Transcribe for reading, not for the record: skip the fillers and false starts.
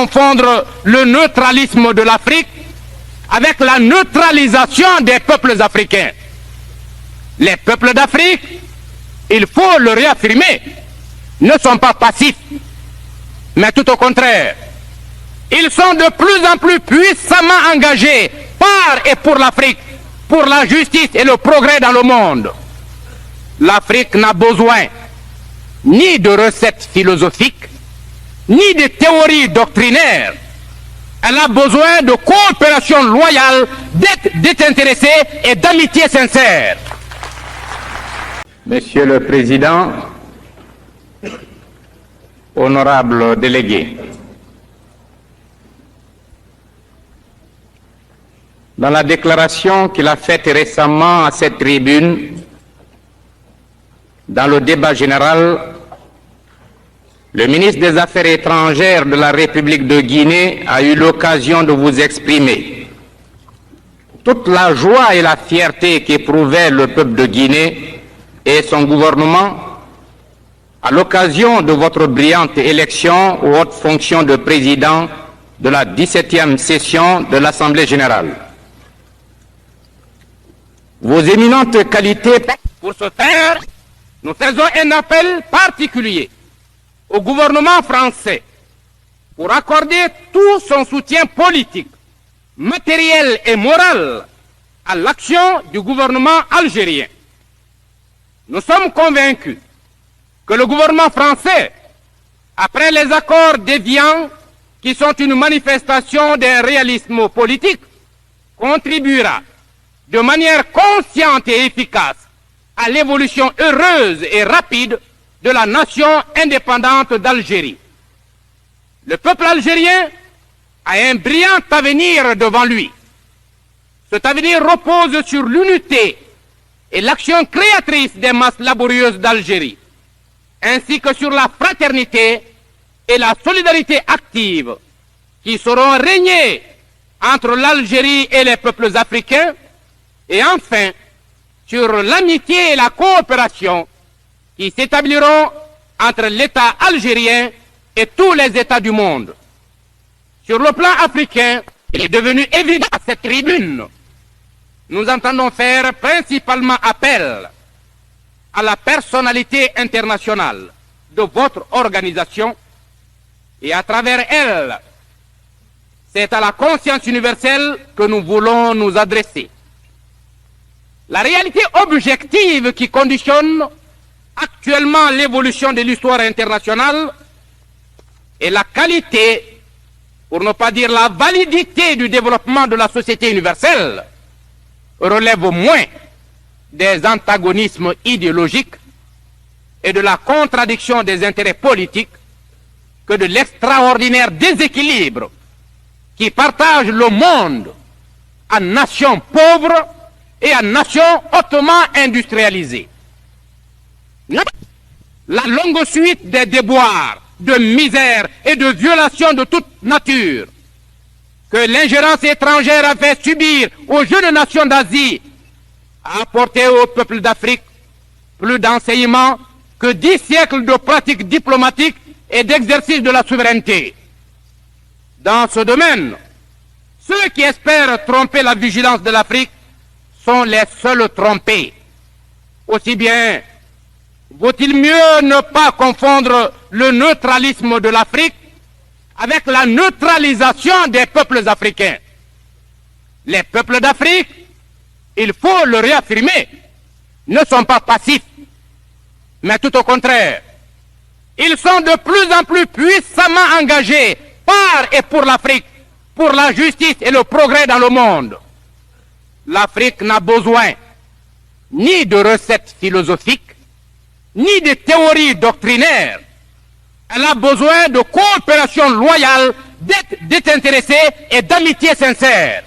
confondre le neutralisme de l'Afrique avec la neutralisation des peuples africains. Les peuples d'Afrique, il faut le réaffirmer, ne sont pas passifs, mais tout au contraire. Ils sont de plus en plus puissamment engagés par et pour l'Afrique, pour la justice et le progrès dans le monde. L'Afrique n'a besoin ni de recettes philosophiques, ni de théories doctrinaires. Elle a besoin de coopération loyale, désintéressée et d'amitié sincère. Monsieur le Président, honorables délégués, dans la déclaration qu'il a faite récemment à cette tribune, dans le débat général, le ministre des Affaires étrangères de la République de Guinée a eu l'occasion de vous exprimer toute la joie et la fierté qu'éprouvait le peuple de Guinée et son gouvernement à l'occasion de votre brillante élection aux hautes fonctions de président de la 17e session de l'Assemblée générale. Vos éminentes qualités, pour ce faire, nous faisons un appel particulier au gouvernement français pour accorder tout son soutien politique, matériel et moral à l'action du gouvernement algérien. Nous sommes convaincus que le gouvernement français, après les accords d'Évian, qui sont une manifestation d'un réalisme politique, contribuera de manière consciente et efficace à l'évolution heureuse et rapide de la nation indépendante d'Algérie. Le peuple algérien a un brillant avenir devant lui. Cet avenir repose sur l'unité et l'action créatrice des masses laborieuses d'Algérie, ainsi que sur la fraternité et la solidarité active qui sauront régner entre l'Algérie et les peuples africains, et enfin sur l'amitié et la coopération qui s'établiront entre l'État algérien et tous les États du monde. Sur le plan africain, il est devenu évident à cette tribune, nous entendons faire principalement appel à la personnalité internationale de votre organisation et à travers elle, c'est à la conscience universelle que nous voulons nous adresser. La réalité objective qui conditionne actuellement l'évolution de l'histoire internationale et la qualité, pour ne pas dire la validité du développement de la société universelle, relève moins des antagonismes idéologiques et de la contradiction des intérêts politiques que de l'extraordinaire déséquilibre qui partage le monde en nations pauvres et en nations hautement industrialisées. La longue suite des déboires, de misère et de violations de toute nature que l'ingérence étrangère a fait subir aux jeunes nations d'Asie a apporté au peuple d'Afrique plus d'enseignements que 10 siècles de pratiques diplomatiques et d'exercice de la souveraineté. Dans ce domaine, ceux qui espèrent tromper la vigilance de l'Afrique sont les seuls trompés. Aussi bien, vaut-il mieux ne pas confondre le neutralisme de l'Afrique avec la neutralisation des peuples africains. Les peuples d'Afrique, il faut le réaffirmer, ne sont pas passifs, mais tout au contraire. Ils sont de plus en plus puissamment engagés par et pour l'Afrique, pour la justice et le progrès dans le monde. L'Afrique n'a besoin ni de recettes philosophiques, ni de théories doctrinaires. Elle a besoin de coopération loyale, désintéressée et d'amitié sincère.